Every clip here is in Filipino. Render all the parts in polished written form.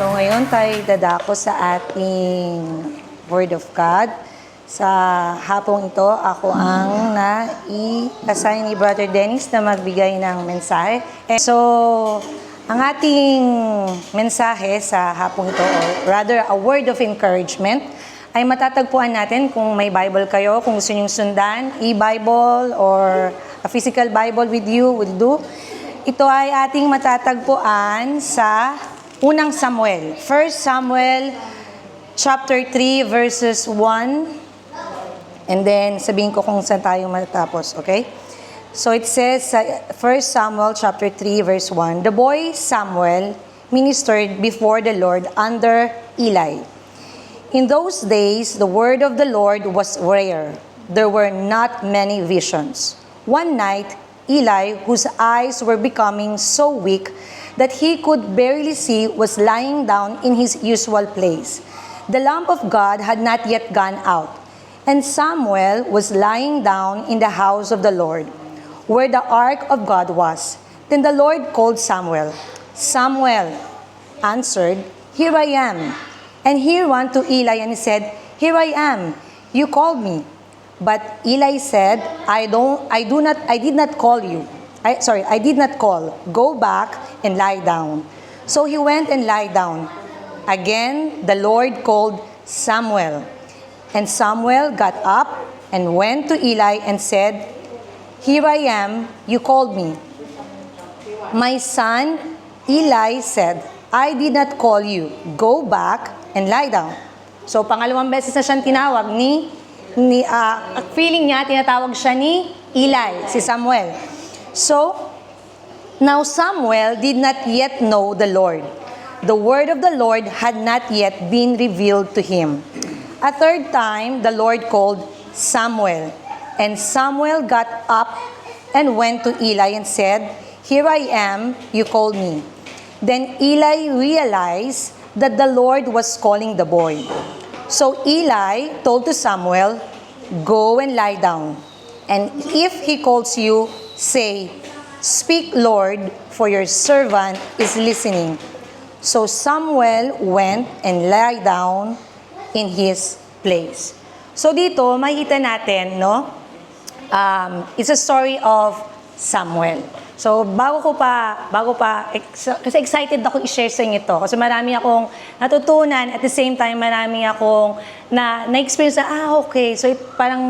So ngayon tayo dadako sa ating Word of God. Sa hapong ito, ako ang na-i-assign ni Brother Dennis na magbigay ng mensahe. So, ang ating mensahe sa hapong ito, or rather a word of encouragement, ay matatagpuan natin kung may Bible kayo, kung gusto nyong sundan, e-Bible or a physical Bible with you will do. Ito ay ating matatagpuan sa unang Samuel. 1 Samuel chapter 3 verses 1. And then sabihin ko kung saan tayo matapos, okay? So it says, 1 Samuel chapter 3 verse 1, the boy Samuel ministered before the Lord under Eli. In those days, the word of the Lord was rare. There were not many visions. One night, Eli, whose eyes were becoming so weak that he could barely see, was lying down in his usual place. The lamp of God had not yet gone out, and Samuel was lying down in the house of the Lord, where the ark of God was. Then the Lord called Samuel. Samuel answered, "Here I am." And he ran to Eli and he said, "Here I am. You called me." But Eli said, I did not call. Go back and lie down." So he went and lied down. Again, the Lord called Samuel. And Samuel got up and went to Eli and said, "Here I am, you called me." "My son," Eli said, "I did not call you. Go back and lie down." So pangalawang beses na siyang tinawag feeling niya, tinatawag siya ni Eli, si Samuel. So, now Samuel did not yet know the Lord. The word of the Lord had not yet been revealed to him. A third time, the Lord called Samuel. And Samuel got up and went to Eli and said, "Here I am, you called me." Then Eli realized that the Lord was calling the boy. So Eli told to Samuel, "Go and lie down. And if he calls you, say, 'Speak, Lord, for your servant is listening.'" So Samuel went and lay down in his place. So dito, makikita natin, no? It's a story of Samuel. So kasi excited ako i-share sa inyo ito. Kasi marami akong natutunan, at the same time, marami akong na-experience okay. So parang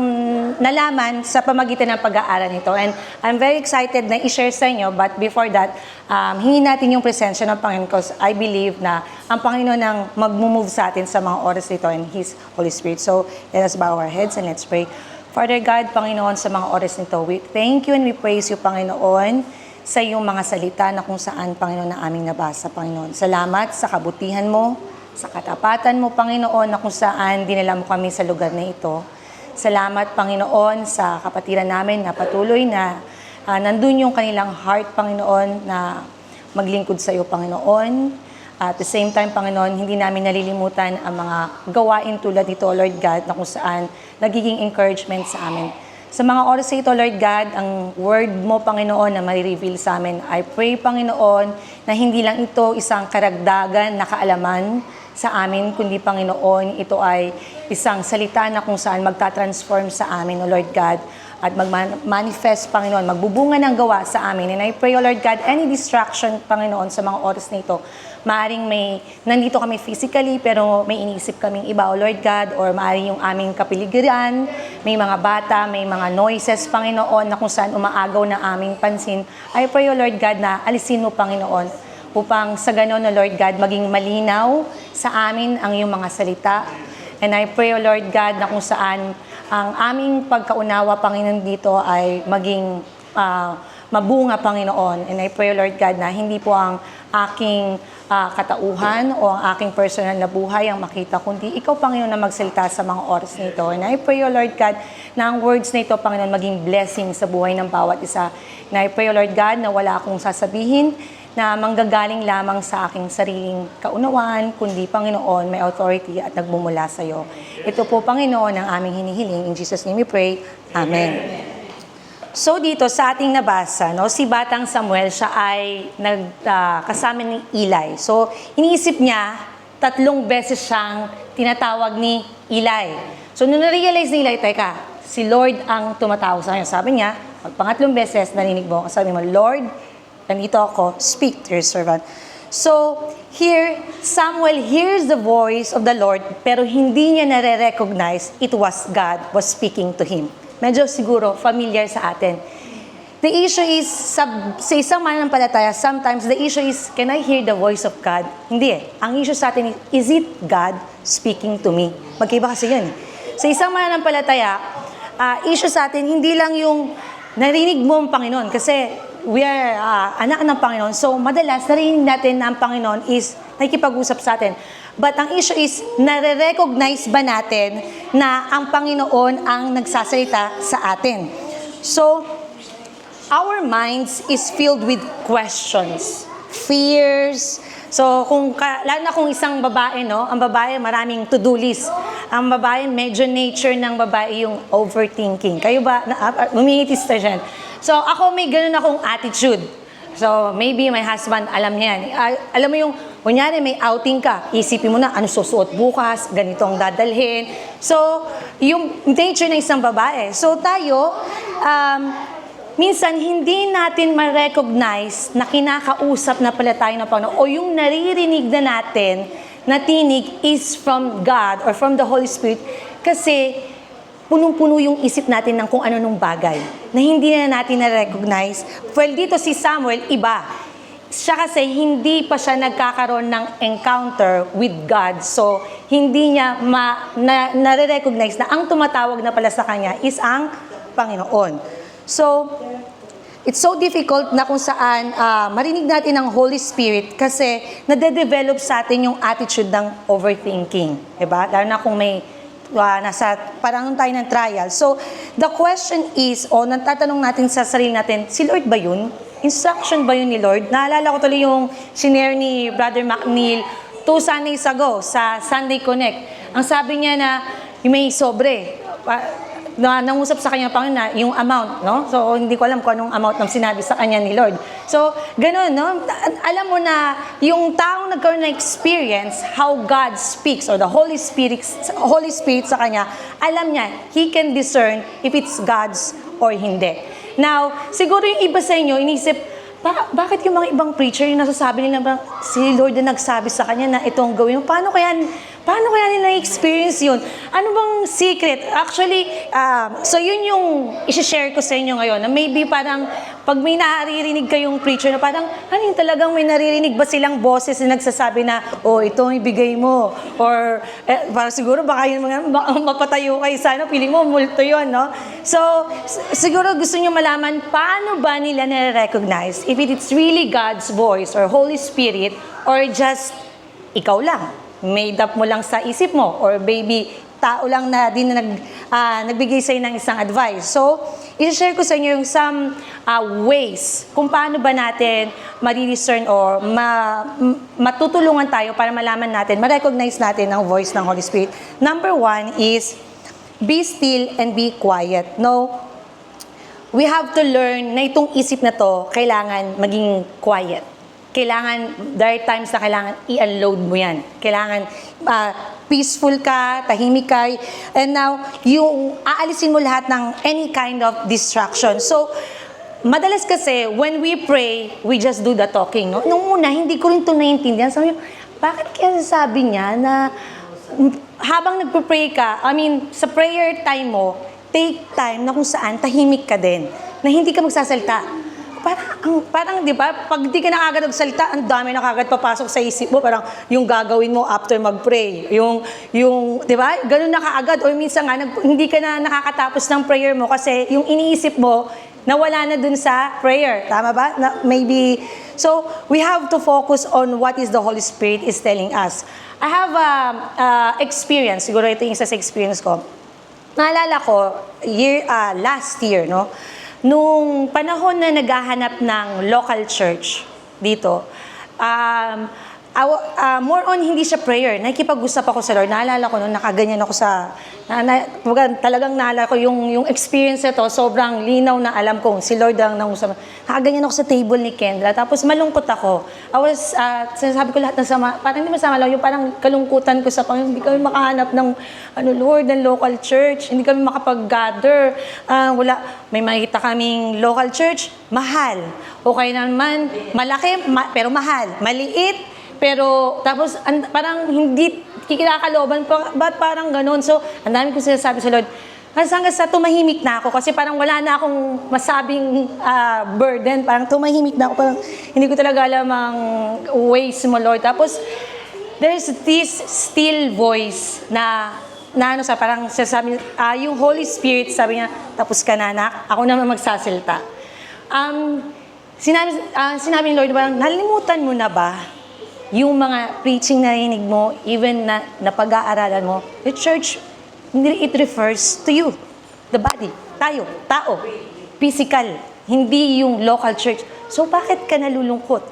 nalaman sa pamagitan ng pag-aaral nito. And I'm very excited na i-share sa inyo. But before that, hingin natin yung presensya ng Panginoon because I believe na ang Panginoon ang mag-move sa atin sa mga oras nito and His Holy Spirit. So let us bow our heads and let's pray. Father God, Panginoon, sa mga oras nito, we thank you and we praise you, Panginoon, sa iyong mga salita na kung saan, Panginoon, na aming nabasa, Panginoon. Salamat sa kabutihan mo, sa katapatan mo, Panginoon, na kung saan dinala mo kami sa lugar na ito. Salamat, Panginoon, sa kapatiran namin na patuloy na nandun yung kanilang heart, Panginoon, na maglingkod sa iyo, Panginoon. At the same time, Panginoon, hindi namin nalilimutan ang mga gawain tulad nito, Lord God, na kung saan nagiging encouragement sa amin. Sa mga oras na ito, Lord God, ang word mo, Panginoon, na marireveal sa amin, I pray, Panginoon, na hindi lang ito isang karagdagan na kaalaman sa amin, kundi, Panginoon, ito ay isang salita na kung saan magta-transform sa amin, O Lord God, at mag-manifest, Panginoon, magbubunga ng gawa sa amin. And I pray, O Lord God, any distraction, Panginoon, sa mga oras na ito, maaring nandito kami physically, pero may iniisip kaming iba, O Lord God, or maaring yung aming kapiligiran, may mga bata, may mga noises, Panginoon, na kung saan umaagaw na aming pansin. I pray, O Lord God, na alisin mo, Panginoon, upang sa ganon, O Lord God, maging malinaw sa amin ang iyong mga salita. And I pray, O Lord God, na kung saan ang aming pagkaunawa, Panginoon, dito ay maging mabunga, Panginoon. And I pray, O Lord God, na hindi po ang aking katauhan o ang aking personal na buhay ang makita, kundi ikaw, Panginoon, na magsalita sa mga oras nito. And I pray, O Lord God, na ang words na ito, Panginoon, maging blessing sa buhay ng bawat isa. And I pray, O Lord God, na wala akong sasabihin na manggagaling lamang sa aking sariling kaunawaan, kundi, Panginoon, may authority at nagmumula sa iyo. Ito po, Panginoon, ang aming hinihiling. In Jesus' name we pray. Amen. So dito sa ating nabasa, no, si Batang Samuel siya ay kasama ni Eli. So iniisip niya, 3 beses siyang tinatawag ni Eli. So nung na-realize ni Eli, teka, si Lord ang tumatawag sa kanya. Sabi niya, pag-pangatlong beses, narinig mo, sabi mo, Lord, nandito ako, speak to your servant. So, here, Samuel hears the voice of the Lord, pero hindi niya nare-recognize it was God was speaking to him. Medyo siguro familiar sa atin. The issue is, sa isang mananampalataya, sometimes the issue is, can I hear the voice of God? Hindi eh. Ang issue sa atin is it God speaking to me? Magkaiba kasi yun. Sa isang mananampalataya, issue sa atin, hindi lang yung narinig mo ang Panginoon, kasi we are anak ng Panginoon. So, madalas, narinig natin na ang Panginoon is nakikipag-usap sa atin. But ang issue is, nare-recognize ba natin na ang Panginoon ang nagsasalita sa atin? So, our minds is filled with questions, fears. So, lalo na kung isang babae, no? Ang babae, maraming to-do list. Ang babae, medyo nature ng babae yung overthinking. Kayo ba, umingitis na dyan? So, ako may ganun akong attitude. So, maybe my husband, alam niya yan. Alam mo yung, kunyari may outing ka, isipin mo na, ano susuot bukas, ganito ang dadalhin. So, yung nature ng isang babae. So, tayo, minsan, hindi natin ma-recognize na kinakausap na pala tayo ng Panginoon o yung naririnig na natin na tinig is from God or from the Holy Spirit kasi punong-puno yung isip natin ng kung ano-anong bagay na hindi na natin na-recognize. Well, dito si Samuel, iba. Siya kasi hindi pa siya nagkakaroon ng encounter with God. So, hindi niya na-recognize na ang tumatawag na pala sa kanya is ang Panginoon. So, it's so difficult na kung saan marinig natin ang Holy Spirit kasi nade-develop sa atin yung attitude ng overthinking. Diba? Lalo na kung may parang tayo ng trial. So, the question is, natatanong natin sa sarili natin, si Lord ba yun? Instruction ba yun ni Lord? Naalala ko tuloy yung sinare ni Brother McNeil 2 Sundays ago sa Sunday Connect. Ang sabi niya na yung may sobre, nangusap sa kanya Panginoon na yung amount, no? So, hindi ko alam kung anong amount ng sinabi sa kanya ni Lord. So, ganun, no? Alam mo na yung taong nagkaroon ng experience how God speaks or the Holy Spirit sa kanya, alam niya, he can discern if it's God's or hindi. Now, siguro yung iba sa inyo, inisip, bakit yung mga ibang preacher yung nasasabi nila, si Lord na nagsabi sa kanya na itong gawin mo? Paano kaya nila experience yun? Ano bang secret? Actually, so yun yung isi-share ko sa inyo ngayon, na maybe parang pag may naririnig kayong preacher na parang, yun talagang may naririnig ba silang boses na nagsasabi na, ito ibigay mo. Or, para siguro baka yun mapatayo kayo sana, piling mo, multo yun, no? So, siguro gusto nyo malaman, paano ba nila nare-recognize if it's really God's voice or Holy Spirit or just ikaw lang? Made up mo lang sa isip mo or maybe tao lang na din na nagbigay sa'yo ng isang advice. So, i-share ko sa inyo yung some ways kung paano ba natin ma-discern or matutulungan tayo para malaman natin, ma-recognize natin ang voice ng Holy Spirit. Number 1 is, be still and be quiet. No, we have to learn na itong isip na to, kailangan maging quiet. Kailangan, there are times na kailangan i-unload mo yan. Kailangan peaceful ka, tahimik ka. And now, yung aalisin mo lahat ng any kind of distraction. So, madalas kasi, when we pray, we just do the talking. No? Nung una, hindi ko rin ito naiintindihan. Sabi ko, bakit kaya sabi niya na habang nagpo-pray ka, sa prayer time mo, take time na kung saan tahimik ka din. Na hindi ka magsasalita. Parang di ba, pag di ka na agad magsalita, ang dami na agad papasok sa isip mo, parang yung gagawin mo after mag-pray. Yung di ba, ganun na kaagad. O minsan nga, hindi ka na nakakatapos ng prayer mo kasi yung iniisip mo, nawala na dun sa prayer. Tama ba? Maybe. So, we have to focus on what is the Holy Spirit is telling us. I have experience, siguro ito yung isa sa experience ko. Naalala ko, last year, no? Nung panahon na naghahanap ng local church dito, more on hindi siya prayer. Nakikipag-usap ako sa Lord. Naalala ko noon, nakaganyan ako talagang naalala ko yung experience ito, sobrang linaw na alam kong si Lord ang nangusap. Nakaganyan ako sa table ni Kendra, tapos malungkot ako. Sinasabi ko lahat ng sama, parang hindi masama lang, yung parang kalungkutan ko sa Panginoon, hindi kami makahanap ng, Lord, ng local church, hindi kami makapag-gather, may makita kaming local church, mahal. Okay naman, malaki, pero mahal. Maliit, pero tapos parang hindi kikilakaloban pa, ba't parang ganun? So, ang dami ko sinasabi sa Lord, hanggang sa tumahimik na ako kasi parang wala na akong masabing burden, parang tumahimik na ako, parang hindi ko talaga alam ang ways mo, Lord. Tapos, there's this still voice na parang sasabi, yung Holy Spirit, sabi niya, tapos ka na, anak, ako naman magsasalita. Sinabi ni Lord, parang, nalimutan mo na ba yung mga preaching na narinig mo, even na pag-aaralan mo, the church, it refers to you, the body, tayo, tao, physical, hindi yung local church. So bakit ka nalulungkot?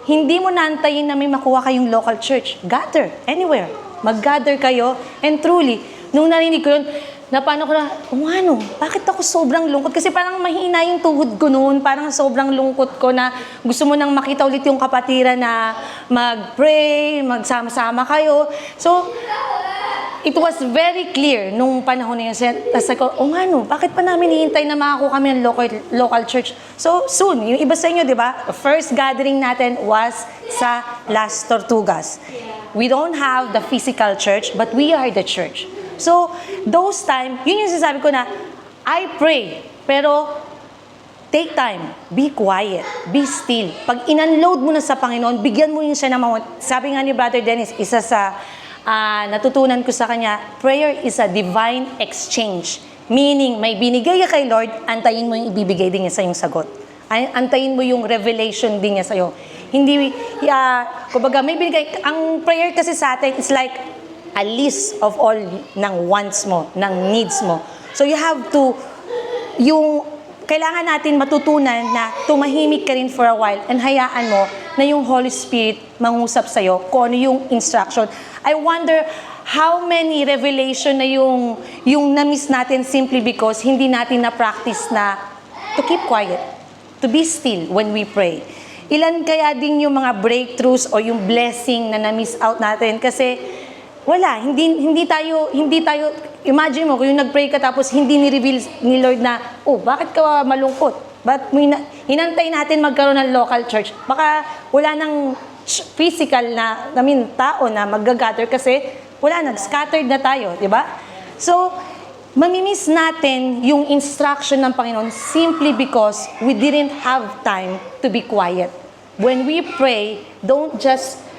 Hindi mo naantayin na may makuha kayong local church. Gather, anywhere. Mag-gather kayo, and truly, nung narinig ko yun, paano ko na, bakit ako sobrang lungkot? Kasi parang mahina yung tuhod ko noon, parang sobrang lungkot ko na gusto mo nang makita ulit yung kapatiran na mag-pray, magsama-sama kayo. So, it was very clear nung panahon na yun. Tapos ako, bakit pa namin hihintay na makakuha kami ng local church? So, soon, yung iba sa inyo, di ba? The first gathering natin was sa Las Tortugas. We don't have the physical church, but we are the church. So, those time, yun yung sinasabi ko na, I pray, pero take time, be quiet, be still. Pag in-unload mo na sa Panginoon, bigyan mo yun siya ng moment. Sabi nga ni Brother Dennis, isa sa natutunan ko sa kanya, prayer is a divine exchange. Meaning, may binigay ka kay Lord, antayin mo yung ibibigay din niya sa yung sagot. Antayin mo yung revelation din niya sa iyo. Hindi, kumbaga, may binigay, ang prayer kasi sa atin is like, a list of all ng wants mo, ng needs mo. So you have to, kailangan natin matutunan na tumahimik ka rin for a while and hayaan mo na yung Holy Spirit mangusap sa'yo kung ano yung instruction. I wonder how many revelation na yung na-miss natin simply because hindi natin na-practice na to keep quiet, to be still when we pray. Ilan kaya din yung mga breakthroughs o yung blessing na na-miss out natin kasi wala, hindi tayo, imagine mo, kung yung nag-pray ka tapos hindi ni-reveal ni Lord na, bakit ka malungkot? Ba't hinantay natin magkaroon ng local church? Baka wala nang physical na, tao na mag-gather kasi wala, nag-scattered na tayo, di ba? So, mamimiss natin yung instruction ng Panginoon simply because we didn't have time to be quiet. When we pray, don't just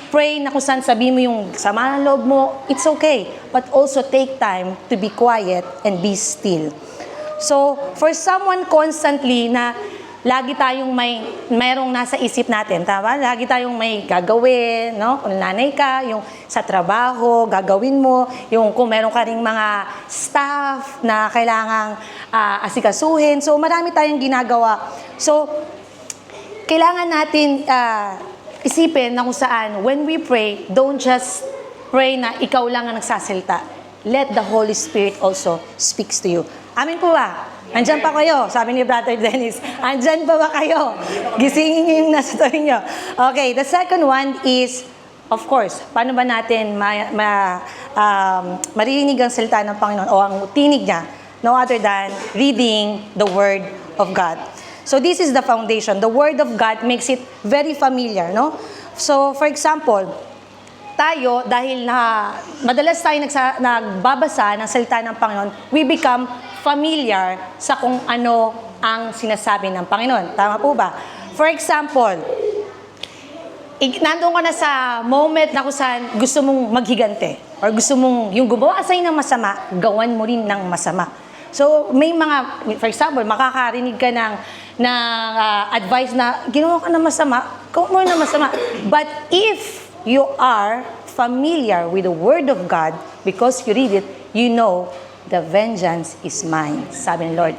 pray na kung saan sabihin mo yung sama ng loob mo, it's okay. But also take time to be quiet and be still. So, for someone constantly na lagi tayong mayroong nasa isip natin, tama? Lagi tayong may gagawin, no? Kung nanay ka, yung sa trabaho, gagawin mo, yung kung meron ka ring mga staff na kailangang asikasuhin. So, marami tayong ginagawa. So, kailangan natin isipin na kung saan, when we pray, don't just pray na ikaw lang ang nagsasalita. Let the Holy Spirit also speaks to you. Amin po ba? Andyan pa kayo, sabi ni Brother Dennis. Andyan pa ba kayo? Gisingin niyo yung nasa tabi niyo. Okay, the second one is, of course, paano ba natin maririnig ang salita ng Panginoon o ang tinig niya? No other than reading the Word of God. So this is the foundation. The Word of God makes it very familiar, no? So, for example, tayo, dahil madalas tayo nagbabasa ng salita ng Panginoon, we become familiar sa kung ano ang sinasabi ng Panginoon. Tama po ba? For example, nandun ka na sa moment na kung saan gusto mong maghigante or gusto mong yung gumawa sa'yo ng masama, gawan mo rin ng masama. So, may mga, for example, makakarinig ka ng advice na ginawa ka ng masama, gawan mo rin ng masama. But if you are familiar with the Word of God, because you read it, you know, the vengeance is mine. Sabi ng Lord.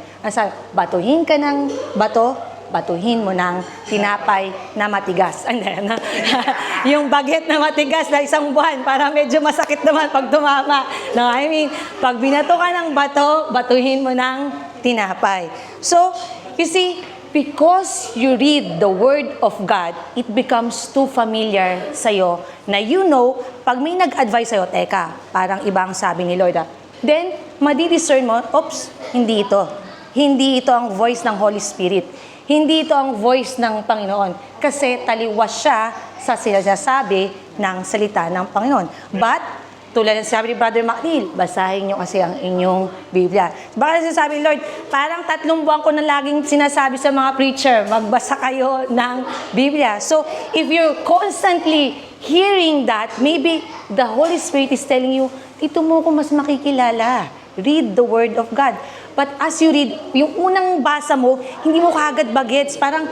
Batuhin ka ng bato, batuhin mo ng tinapay na matigas. Yung baget na matigas na isang buwan, para medyo masakit naman pag tumama. No, I mean, pag binato ka ng bato, batuhin mo ng tinapay. So, you see, because you read the Word of God, it becomes too familiar sa'yo na pag may nag-advise sa'yo, teka, parang ibang sabi ni Lord, then, madidiscern mo, oops, hindi ito. Hindi ito ang voice ng Holy Spirit. Hindi ito ang voice ng Panginoon. Kasi taliwas siya sa sinasabi ng salita ng Panginoon. But, tulad ng sabi ni Brother McNeil, basahin niyo kasi ang inyong Biblia. Baka sinasabi, Lord, parang 3 buwan ko na laging sinasabi sa mga preacher, magbasa kayo ng Biblia. So, if you're constantly hearing that, maybe the Holy Spirit is telling you, dito mo ko mas makikilala. Read the Word of God. But as you read, yung unang basa mo, hindi mo kaagad bagets. Parang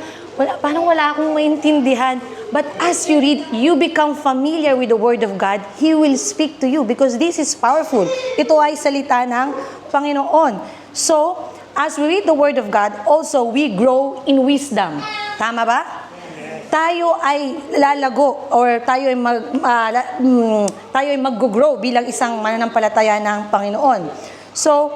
wala akong maintindihan. But as you read, you become familiar with the Word of God. He will speak to you because this is powerful. Ito ay salita ng Panginoon. So, as we read the Word of God, also we grow in wisdom. Tama ba? Tayo ay lalago or tayo ay mag-grow bilang isang mananampalataya ng Panginoon. So,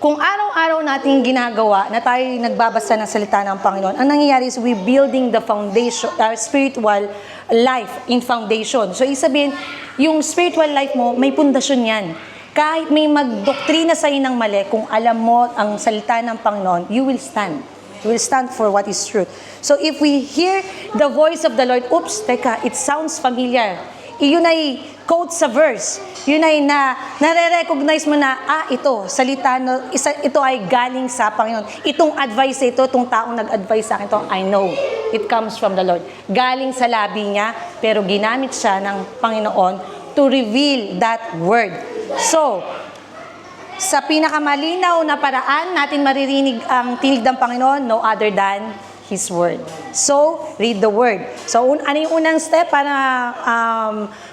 kung araw-araw nating ginagawa na tayo nagbabasa ng salita ng Panginoon, ang nangyayari is we building the foundation, spiritual life in foundation. So, isabihin, yung spiritual life mo, may pundasyon yan. Kahit may magdoktrina sa'yo ng mali, kung alam mo ang salita ng Panginoon, you will stand. You will stand for what is truth. So, if we hear the voice of the Lord, oops, teka, it sounds familiar. Yun ay quote sa verse. Yun ay nare-recognize mo na, ito, salita, ito ay galing sa Panginoon. Itong advice ito, itong taong nag-advise sa akin ito, I know. It comes from the Lord. Galing sa labi niya, pero ginamit siya ng Panginoon to reveal that word. So, sa pinakamalinaw na paraan natin maririnig ang tinig ng Panginoon, no other than His Word. So, read the Word. So, ano yung unang step para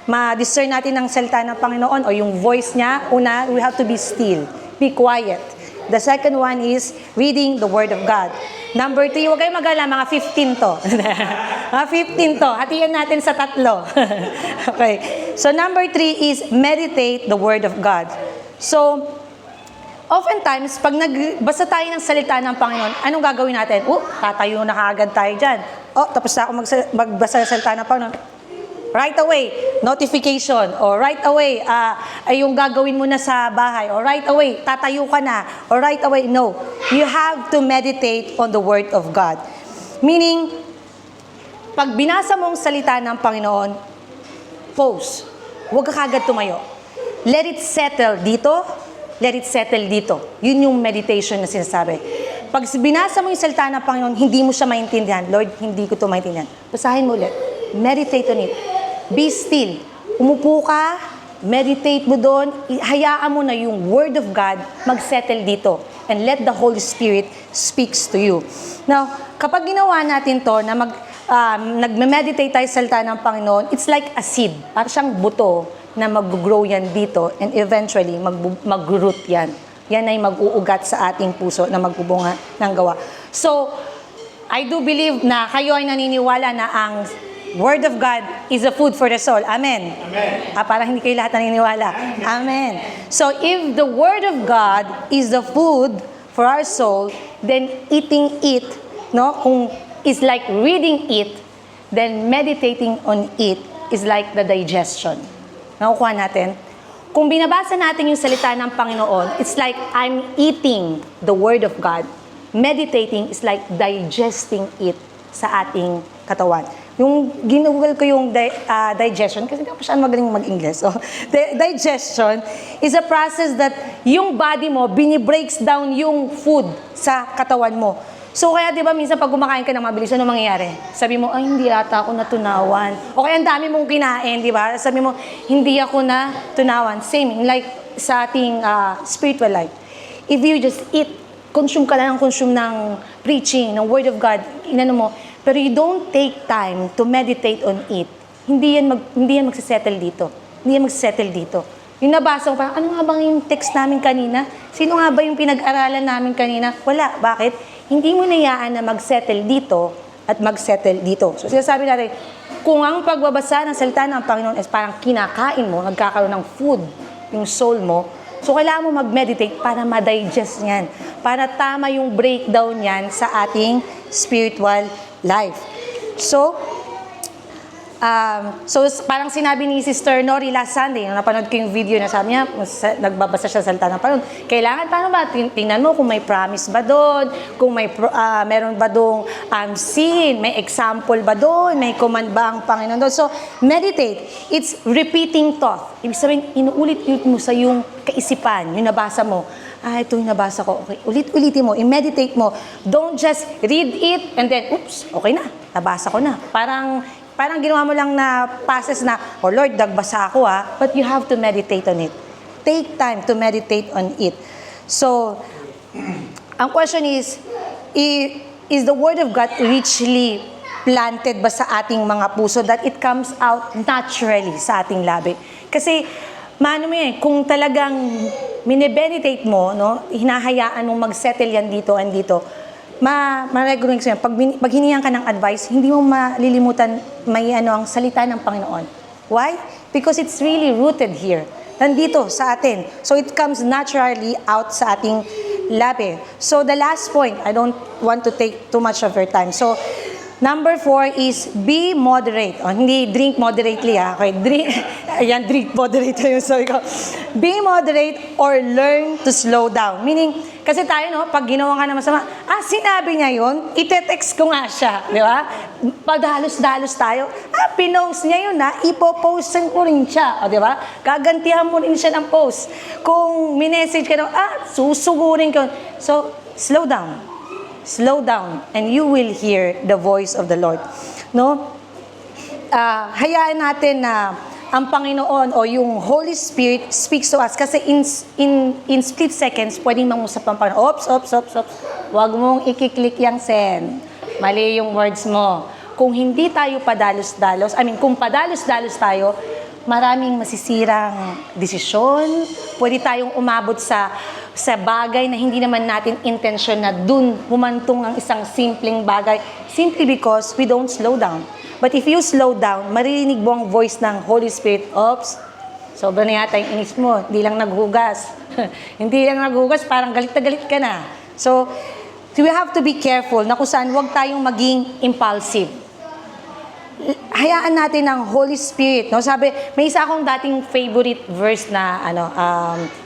ma-discern natin ang salita ng Panginoon o yung voice niya? Una, we have to be still. Be quiet. The second one is reading the Word of God. Number 3, huwag kayong mag-alala, mga 15 to. Mga 15 to. Hatiyan natin sa 3. Okay. So, number 3 is meditate the Word of God. So, oftentimes, pag nagbasa tayo ng salita ng Panginoon, anong gagawin natin? Tatayo na kaagad tayo dyan. Tapos na ako magbasa ng salita ng Panginoon. Right away, notification. O right away, ay yung gagawin mo na sa bahay. O right away, tatayo ka na. O right away, no. You have to meditate on the Word of God. Meaning, pag binasa mong salita ng Panginoon, pause. Huwag ka kaagad tumayo. Let it settle dito. Let it settle dito. Yun yung meditation na sinasabi. Pag binasa mo yung salita ng Panginoon, hindi mo siya maintindihan. Lord, hindi ko ito maintindihan. Basahin mo ulit. Meditate on it. Be still. Umupo ka, meditate mo doon, hayaan mo na yung Word of God mag-settle dito. And let the Holy Spirit speaks to you. Now, kapag ginawa natin to, na nagme-meditate tayo sa salita ng Panginoon, it's like a seed. Parang siyang buto na mag-grow yan dito and eventually mag-root yan. Yan ay mag-uugat sa ating puso na magbubunga ng gawa. So, I do believe na kayo ay naniniwala na ang Word of God is a food for the soul. Amen? Amen. Parang hindi kayo lahat naniniwala. Amen. So, if the Word of God is the food for our soul, then eating it, kung is like reading it, then meditating on it is like the digestion. Nakukuha natin? Kung binabasa natin yung salita ng Panginoon, it's like I'm eating the Word of God. Meditating is like digesting it sa ating katawan. Yung ginugol ko yung digestion, kasi hindi pa siya magaling mag-English. So, digestion is a process that yung body mo, bini-breaks down yung food sa katawan mo. So, kaya di ba minsan pag kumakain ka ng mabilis, ano mangyayari? Sabi mo, ay, hindi ata ako natunawan. O kaya ang dami mong kinain, di ba? Sabi mo, hindi ako natunawan. Same, like sa ating spiritual life. If you just eat, consume ka lang ng consume ng preaching, ng Word of God, inano mo, pero you don't take time to meditate on it, hindi yan magsisettle dito. Hindi yan magsisettle dito. Yung nabasa ko, parang, ano nga bang yung text namin kanina? Sino nga ba yung pinag-aralan namin kanina? Wala. Bakit? hindi mo nayaan na mag-settle dito at mag-settle dito. So sinasabi natin, kung ang pagbabasa ng salita ng Panginoon is parang kinakain mo, nagkakaroon ng food yung soul mo, so kailangan mo mag-meditate para ma-digest yan, para tama yung breakdown yan sa ating spiritual life. So parang sinabi ni Sister Nori last Sunday, nung napanood ko yung video na sabi niya, nagbabasa siya sa salita ng Panginoon. Kailangan, paano ba? Tingnan mo kung may promise ba doon, kung may meron ba doon sin, may example ba doon, may command ba ang Panginoon doon. So, meditate. It's repeating thought. Ibig sabihin, inuulit-ulit mo sa yung kaisipan, yung nabasa mo. Ito yung nabasa ko. Okay, ulit-ulitin mo, i-meditate mo. Don't just read it and then, oops, okay na, nabasa ko na. Parang ginawa mo lang na passes na, oh Lord, nagbasa ako but you have to meditate on it. Take time to meditate on it. So, ang question is the Word of God richly planted ba sa ating mga puso that it comes out naturally sa ating labi? Kasi, kung talagang minibenitate mo, no, hinahayaan mong mag-settle yan dito and dito, ma-recognize ko yan. Pag hinihan ka ng advice, hindi mo malilimutan ang salita ng Panginoon. Why? Because it's really rooted here. Nandito sa atin. So it comes naturally out sa ating labi. So the last point, I don't want to take too much of your time. So, number 4 is be moderate. Hindi drink moderately Okay, drink moderately yung sabi ko. Be moderate or learn to slow down. Meaning, kasi tayo, pag ginawa ka na masama, sinabi niya yun, ite-text ko nga siya, di ba? Padalos-dalos tayo, pinost niya yun ipopostan ko rin siya, di ba? Gagantihan mo rin siya ng post. Kung minessage ka susugurin ko. So, slow down. Slow down and you will hear the voice of the Lord. No? Hayaan natin na ang Panginoon o yung Holy Spirit speaks to us kasi in split seconds pwedeng mangusap ang Panginoon. Ops. Huwag mong i-click yung send. Mali yung words mo. Kung hindi tayo padalos-dalos, kung padalos-dalos tayo, maraming masisirang desisyon. Pwede tayong umabot sa bagay na hindi naman natin intensyon na dun humantong ang isang simpleng bagay simply because we don't slow down. But if you slow down, maririnig mo ang voice ng Holy Spirit. Oops, sobra na yata yung inis mo. Hindi lang naghugas. Hindi lang naghugas, parang galit na galit ka na. So we have to be careful na kung saan huwag tayong maging impulsive. Hayaan natin ang Holy Spirit. No? Sabi, may isa akong dating favorite verse na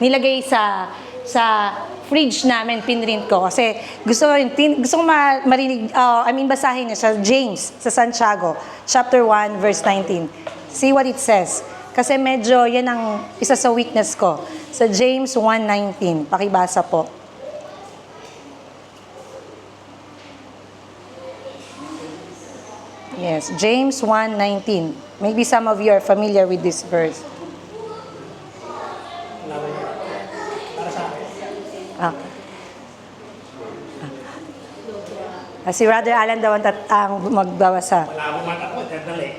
nilagay sa fridge namin, pinrint ko. Kasi gusto ko marinig, basahin niya sa James, sa Santiago, chapter 1, verse 19. See what it says. Kasi medyo yan ang isa sa weakness ko. Sa James 1:19, pakibasa po. Yes, James 1:19. Maybe some of you are familiar with this verse. Si Brother Alan daw ang magbabasa. Wala akong mata ko, dali.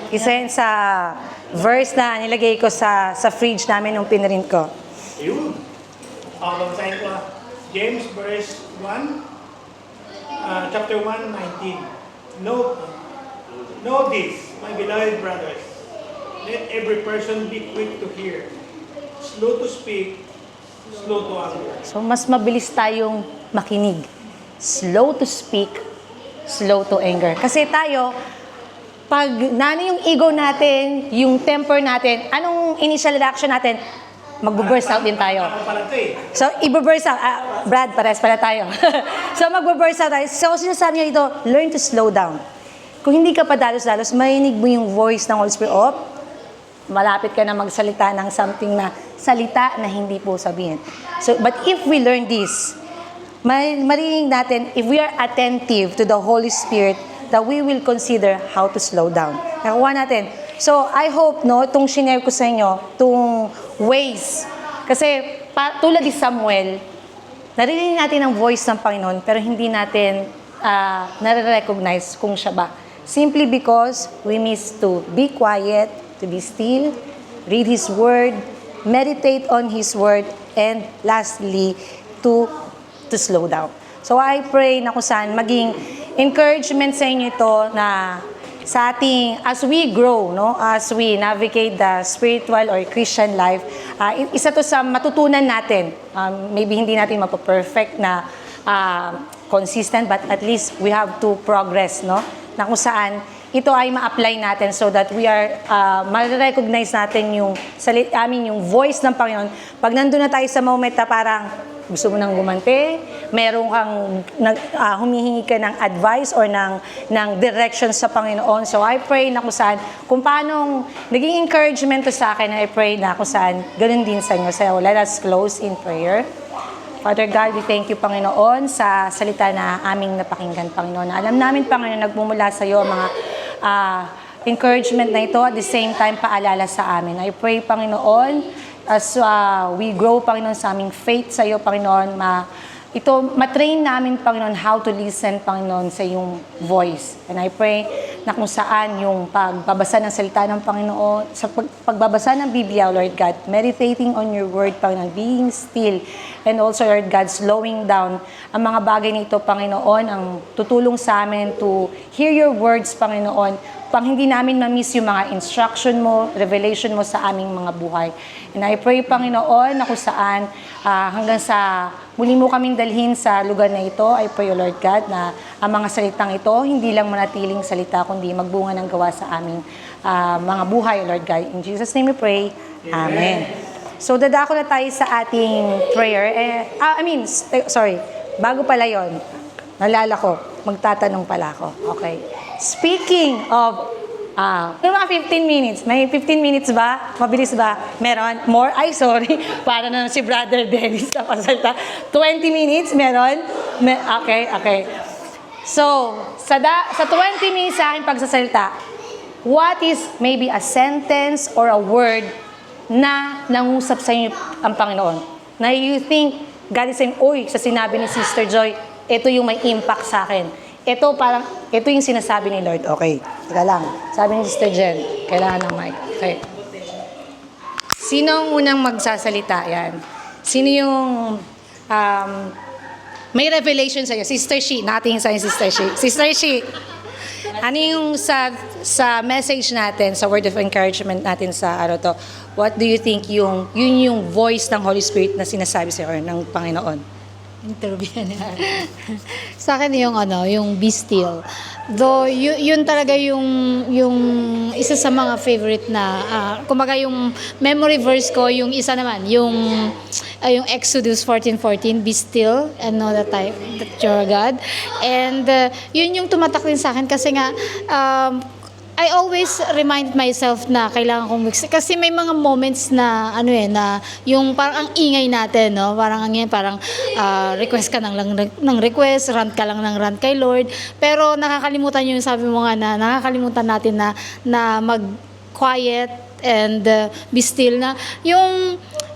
Isa yun sa verse na nilagay ko sa fridge namin nung pinrint ko. Ayun. Babasahin ko James verse 1, chapter 1:19. Know this, my beloved brothers. Let every person be quick to hear, slow to speak, slow to anger. So, mas mabilis tayong makinig. Slow to speak, slow to anger. Kasi tayo, pag yung ego natin, yung temper natin, anong initial reaction natin? Magbo-burst out din tayo. So, i-burst out. Brad, pares pala tayo. So, magbo-burst out tayo. So, sinasabi niya dito, learn to slow down. Kung hindi ka pa dalos-dalos, marinig mo yung voice ng Holy Spirit. Malapit ka na magsalita ng something na salita na hindi po sabihin. So, but if we learn this, marinig natin, if we are attentive to the Holy Spirit, that we will consider how to slow down. Nakuha natin. So, I hope, itong shinare ko sa inyo, itong ways. Kasi, tulad ni Samuel, narinig natin ang voice ng Panginoon, pero hindi natin nare-recognize kung siya ba. Simply because we miss to be quiet, to be still, read His Word, meditate on His Word, and lastly, to slow down. So I pray na kung saan maging encouragement sa inyo ito na sa ating, as we grow, no, as we navigate the spiritual or Christian life, isa to sa matutunan natin. Maybe hindi natin mapaperfect na consistent, but at least we have to progress, no? Na kung saan ito ay ma-apply natin so that we are, ma-recognize natin yung voice ng Panginoon. Pag nandun na tayo sa moment na parang gusto mo nang gumante, meron kang humihingi ka ng advice or ng direction sa Panginoon. So I pray na kung saan, kung paanong naging encouragement to sa akin, I pray na kung saan, ganun din sa inyo. So let us close in prayer. Father God, we thank you, Panginoon, sa salita na aming napakinggan, Panginoon. Alam namin, Panginoon, nagmumula sa iyo ang mga encouragement na ito, at the same time, paalala sa amin. I pray, Panginoon, as we grow, Panginoon, sa aming faith sa iyo, Panginoon, matrain namin, Panginoon, how to listen, Panginoon, sa iyong voice. And I pray na kung saan yung pagbabasa ng salita ng Panginoon, sa pagbabasa ng Biblia, Lord God, meditating on your word, Panginoon, being still, and also, Lord God, slowing down ang mga bagay nito, Panginoon, ang tutulong sa amin to hear your words, Panginoon, pang hindi namin ma-miss yung mga instruction mo, revelation mo sa aming mga buhay. And I pray, Panginoon, na kung saan hanggang sa muli mo kaming dalhin sa lugar na ito, I pray, O Lord God, na ang mga salitang ito, hindi lang manatiling salita, kundi magbunga ng gawa sa aming mga buhay, O Lord God. In Jesus' name we pray. Amen. So, dadako na tayo sa ating prayer. Bago pala yon, nalala ko, magtatanong pala ako. Okay. Speaking of, yung mga 15 minutes, may 15 minutes ba? Mabilis ba? Meron? More? Ay, sorry. Para na si Brother Dennis na pasalta. 20 minutes? Meron? Okay. So, sa 20 minutes sa akin pagsasalita, what is maybe a sentence or a word na nangusap sa inyo ang Panginoon? Na you think, God is saying, uy, sa sinabi ni Sister Joy, ito yung may impact sa akin. Ito yung sinasabi ni Lord. Okay, teka lang. Sabi ni Sister Jen, kailangan ng mic. Okay. Sino ang unang magsasalita? Yan. Sino yung may revelation sa iyo? Sister Shi. Nating sa Sister Shi. Sister Shi, ano yung sa message natin, sa word of encouragement natin sa araw to, what do you think yun yung voice ng Holy Spirit na sinasabi sa iyo ng Panginoon? Interview niya. Sa akin yung be still. Though yun talaga yung isa sa mga favorite na kumbaga yung memory verse ko, yung isa naman yung Exodus 14:14, be still and know that you're God. And yun yung tumatak din sa akin kasi nga I always remind myself na kailangan kong mix. Kasi may mga moments na, na yung parang ang ingay natin, no? Parang request ka ng request, rant ka lang ng rant kay Lord. Pero nakakalimutan yung sabi mo nga na nakakalimutan natin na mag-quiet and be still na.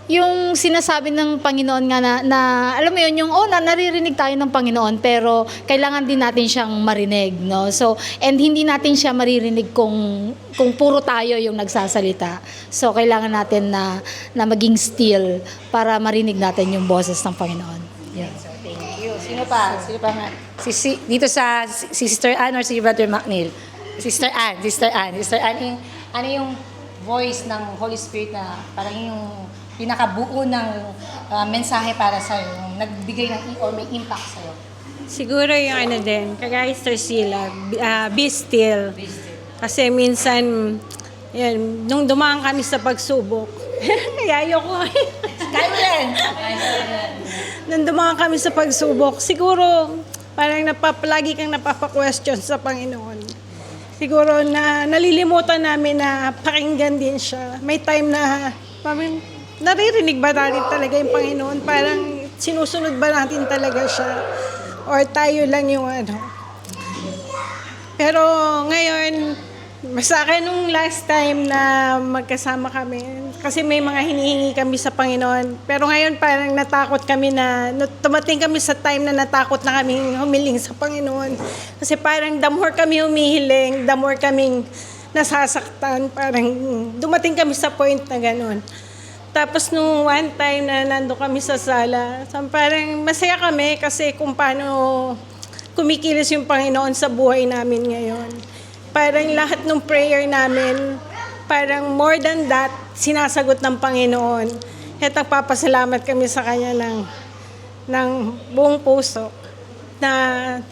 Yung sinasabi ng Panginoon nga na alam mo yun, naririnig tayo ng Panginoon pero kailangan din natin siyang marinig, no? So, and hindi natin siya maririnig kung puro tayo yung nagsasalita. So, kailangan natin na maging still para marinig natin yung boses ng Panginoon. Yeah. So, thank you. Sino pa nga? Dito sa si Sister Ann or si Brother McNeil? Sister Ann, ano yung voice ng Holy Spirit na parang yung pinakabuo ng mensahe para sa'yo, nagbigay ng or may impact sa'yo? Siguro yung kagaya Sister Sheila, be still. Kasi minsan, nung dumaan kami sa pagsubok, kaya ayoko. Kaya mo rin! Nung dumaan kami sa pagsubok, siguro parang lagi kang napapa-question sa Panginoon. Siguro na nalilimutan namin na pakinggan din siya. May time na parang naririnig ba natin talaga yung Panginoon? Parang sinusunod ba natin talaga siya? Or tayo lang yung Pero ngayon, sa akin nung last time na magkasama kami, kasi may mga hinihingi kami sa Panginoon. Pero ngayon parang natakot kami tumating kami sa time na natakot na kami humiling sa Panginoon. Kasi parang the more kami humihiling, the more kaming nasasaktan. Parang dumating kami sa point na gano'n. Tapos nung one time na nando kami sa sala, parang masaya kami kasi kung paano kumikilos yung Panginoon sa buhay namin ngayon. Parang lahat ng prayer namin, parang more than that, sinasagot ng Panginoon. At nagpapasalamat kami sa Kanya ng buong puso. Na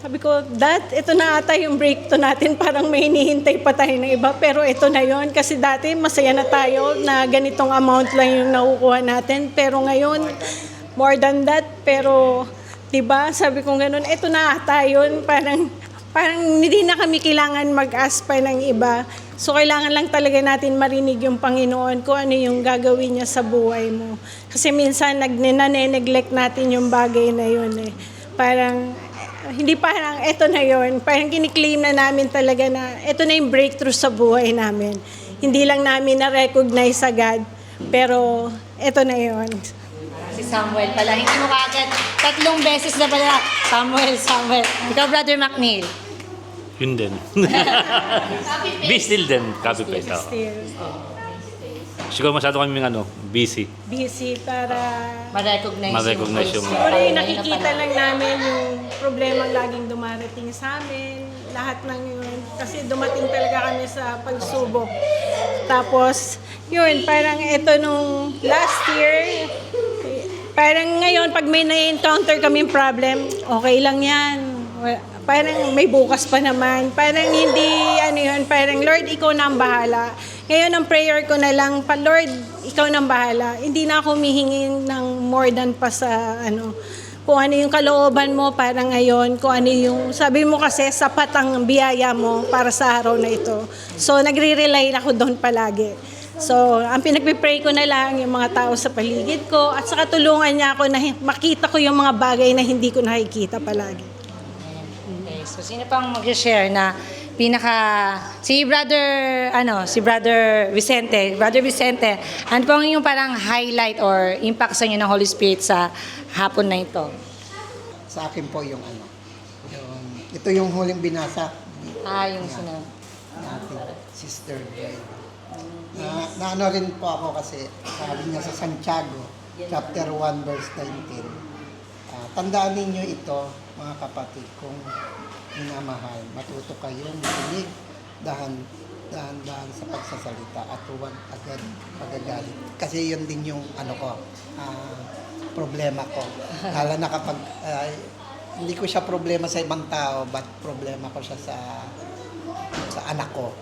sabi ko, Dad, ito na ata yung breakthrough natin. Parang may hinihintay pa tayo ng iba. Pero ito na yon. Kasi dati masaya na tayo na ganitong amount lang yung nakukuha natin. Pero ngayon, more than that. Pero, diba, sabi ko ganun, ito na ata yun. Parang hindi na kami kailangan mag-ask pa ng iba. So, kailangan lang talaga natin marinig yung Panginoon kung ano yung gagawin niya sa buhay mo. Kasi minsan, nane-neglect natin yung bagay na yun eh. Hindi parang eto na yon, parang kiniklaim na namin talaga na eto na yung breakthrough sa buhay namin. Hindi lang namin na-recognize agad, pero eto na yon. Si Samuel pala, hindi mo kagad 3 beses na pala, Samuel. Ikaw, Brother McNeil. Yun din. Still din, copy paste. Oo. Still Siguro masyado kami busy. busy para Ma-recognize yung- siguro yung nakikita lang namin yung problemang laging dumarating sa amin, lahat ng yun. Kasi dumating talaga kami sa pagsubok. Tapos, yun, parang ito nung last year, parang ngayon, pag may na-encounter kaming problem, okay lang yan. Parang may bukas pa naman. Parang hindi, parang Lord, ikaw na ang bahala. Ngayon, ang prayer ko na lang, Lord, ikaw na ang bahala. Hindi na ako humihingi ng more than pa sa, kung ano yung kalooban mo para ngayon, kung ano yung, sabi mo kasi, sapat ang biyaya mo para sa araw na ito. So, nagre-rely ako doon palagi. So, ang pinagpipray ko na lang yung mga tao sa paligid ko at saka tulungan niya ako na makita ko yung mga bagay na hindi ko nakikita palagi. Okay, so sino pang mag-share na si Brother Vicente. Brother Vicente, ano pang yung parang highlight or impact sa inyo ng Holy Spirit sa hapon na ito? Sa akin po ito yung huling binasa Yung sino? natin, Sister Joy. Na rin po ako kasi sabi niya sa Santiago, chapter 1, verse 19. Tandaan ninyo ito, mga kapatid, kung minamahal, matuto kayong makinig, dahan-dahan sa pagsasalita at huwag agad pagagalit. Kasi yun din yung problema ko. Lalo na kapag hindi ko siya problema sa ibang tao, but problema ko siya sa anak ko.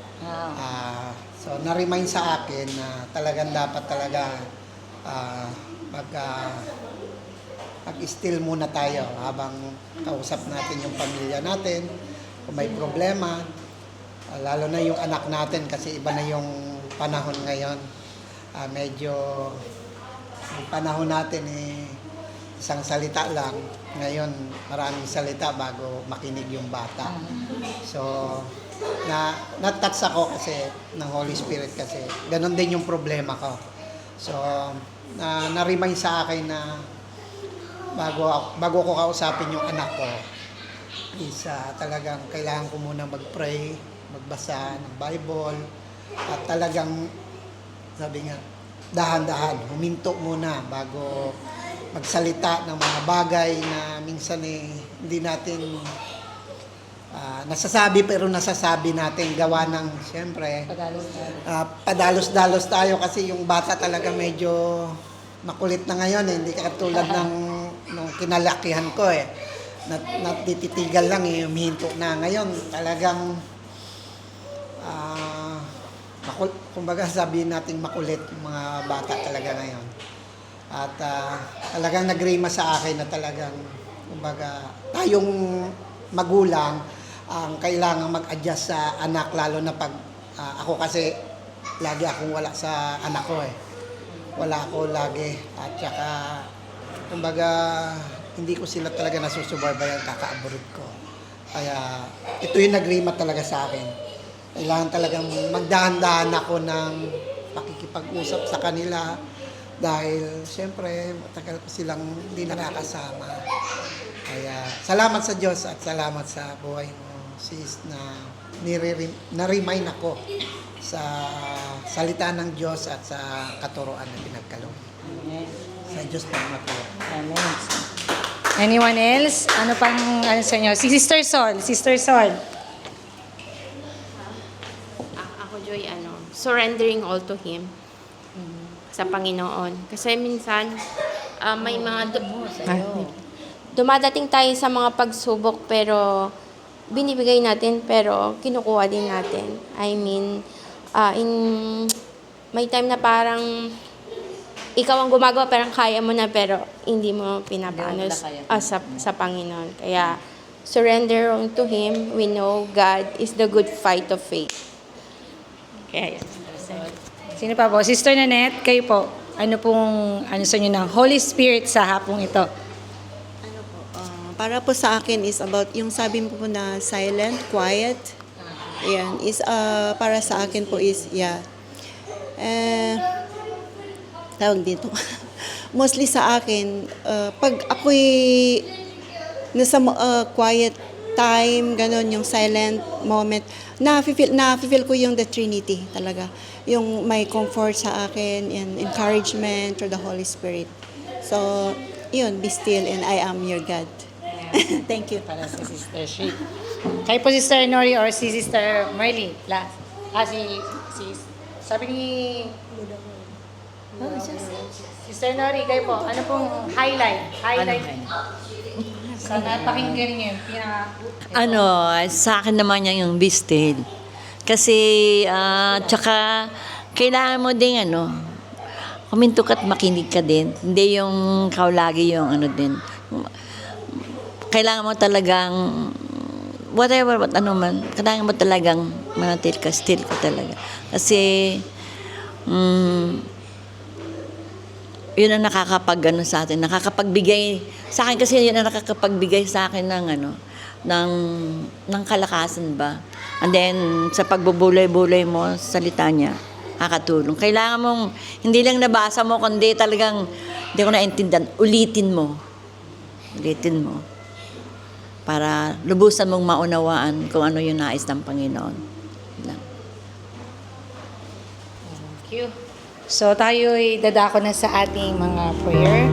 So na-remind sa akin na talagang dapat talaga mag-still muna tayo habang kausap natin yung pamilya natin. Kung may problema, lalo na yung anak natin kasi iba na yung panahon ngayon. Medyo yung panahon natin isang salita lang. Ngayon, maraming salita bago makinig yung bata. So, na-touch ako kasi ng Holy Spirit kasi ganun din yung problema ko. So, na-remind sa akin na bago ko kausapin yung anak ko, talagang kailangan ko muna mag-pray, magbasa ng Bible, at talagang, sabi nga, dahan-dahan, huminto muna bago magsalita ng mga bagay na minsan hindi natin nasasabi pero nasasabi natin gawa ng, siyempre, padalos-dalos tayo kasi yung bata talaga medyo makulit na ngayon hindi katulad nung kinalakihan ko natititigal lang humihinto na ngayon talagang kumbaga sabihin natin makulit yung mga bata talaga ngayon at talagang nagrima sa akin na talagang kumbaga tayong magulang ang kailangan mag-adjust sa anak lalo na pag ako kasi lagi akong wala sa anak ko wala ako lagi at saka kumbaga hindi ko sila talaga nasusubaybayan kaka-abroad ko kaya ito yung nagrima talaga sa akin kailangan talagang magdahan-dahan ako ng pakikipag-usap sa kanila dahil siyempre matagal ko silang hindi nakakasama kaya salamat sa Diyos at salamat sa buhay mo na-remind ako sa salita ng Diyos at sa katuroan na pinagkaloob. Sa Diyos po matuwa. Amen. Anyone else? Ano pang ano sa inyo? Si Sister Sol. Sister Sol. Ako, Joy, surrendering all to Him sa Panginoon. Kasi minsan, may mga dumadating tayo sa mga pagsubok pero binibigay natin pero kinukuha din natin. I mean, may time na parang ikaw ang gumagawa, parang kaya mo na pero hindi mo pinapaano sa Panginoon. Kaya surrender to Him. We know God is the good fight of faith. Kaya yan. Sino pa po? Sister Nanette, kayo po. Ano pong ano sa inyo ng Holy Spirit sa hapong ito? Para po sa akin is about yung sabi mo po na silent, quiet. Yan is para sa akin po is tawag dito. Mostly sa akin pag ako'y nasa quiet time, ganon yung silent moment, na-feel ko yung the Trinity talaga. Yung may comfort sa akin and encouragement through the Holy Spirit. So, yun, be still and I am your God. Thank you. Para sa Sister Shi. Kayo po Sister Nori or si Sister Marley. Last. Sabi ni Sister Nori, kayo po. Ano pong highlight? Sa napakinggan niyo yung Sa akin naman yung be still. Kasi, tsaka, kailangan mo ding kuminto ka't makinig ka din. Hindi yung ikaw lagi yung din. Kailangan mo talagang, whatever, kailangan mo talagang manatil ka, still ka talaga. Kasi, yun ang sa atin, nakakapagbigay, sa akin kasi yun ang nakakapagbigay sa akin ng kalakasan ba. And then, sa pagbubulay-bulay mo, salita niya, nakakatulong. Kailangan mong, hindi lang nabasa mo, kundi talagang, hindi ko naintindihan, ulitin mo. Para lubusan mong maunawaan kung ano yung nais ng Panginoon. Thank you. So, tayo'y dadako na sa ating mga prayer.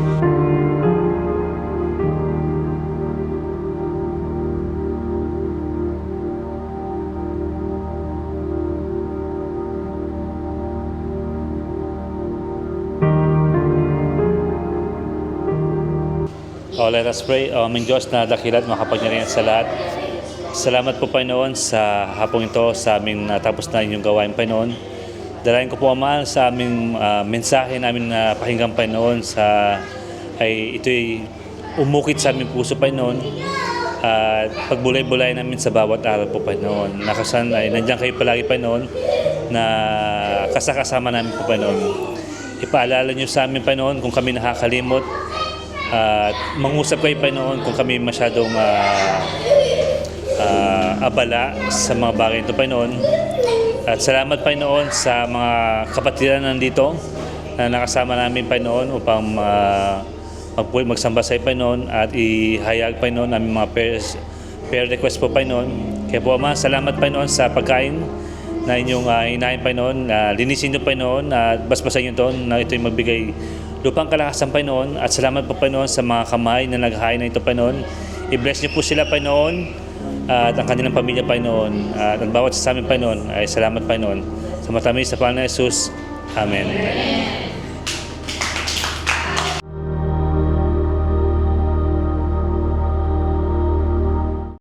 Let us pray. Aming Diyos na dakilat, makapangyarihan sa lahat. Salamat po, Panginoon, sa hapong ito, sa aming natapos na inyong gawain, Panginoon. Dalayan ko po, Ama, sa aming mensahe namin na pakinggan, Panginoon, ito'y umukit sa aming puso, Panginoon, at pagbulay-bulay namin sa bawat araw po, Panginoon. Nakasan ay nandiyan kayo palagi, Panginoon, na kasakasama namin po, Panginoon. Ipaalala niyo sa amin, Panginoon, kung kami nakakalimot, at mangusap kayo, Panginoon, kung kami masyadong abala sa mga bagay ito, Panginoon. At salamat, Panginoon, sa mga kapatiran nandito na nakasama namin, Panginoon, upang magsamba sa iyo, Panginoon, at ihayag, Panginoon, aming mga prayer request po, Panginoon. Kaya po, Ama, salamat, Panginoon, sa pagkain na inyong inahin, Panginoon. Linisin niyo, Panginoon, at basbasan niyo ito na ito'y magbigay lupang kalakasan, Panginoon. At salamat po, Panginoon, sa mga kamay na naghahain na ito, Panginoon. I-bless niyo po sila, Panginoon, at ang kanilang pamilya, Panginoon. At ang bawat sa amin, Panginoon, ay salamat, Panginoon. Sa matamis sa Panginoon Jesus. Amen.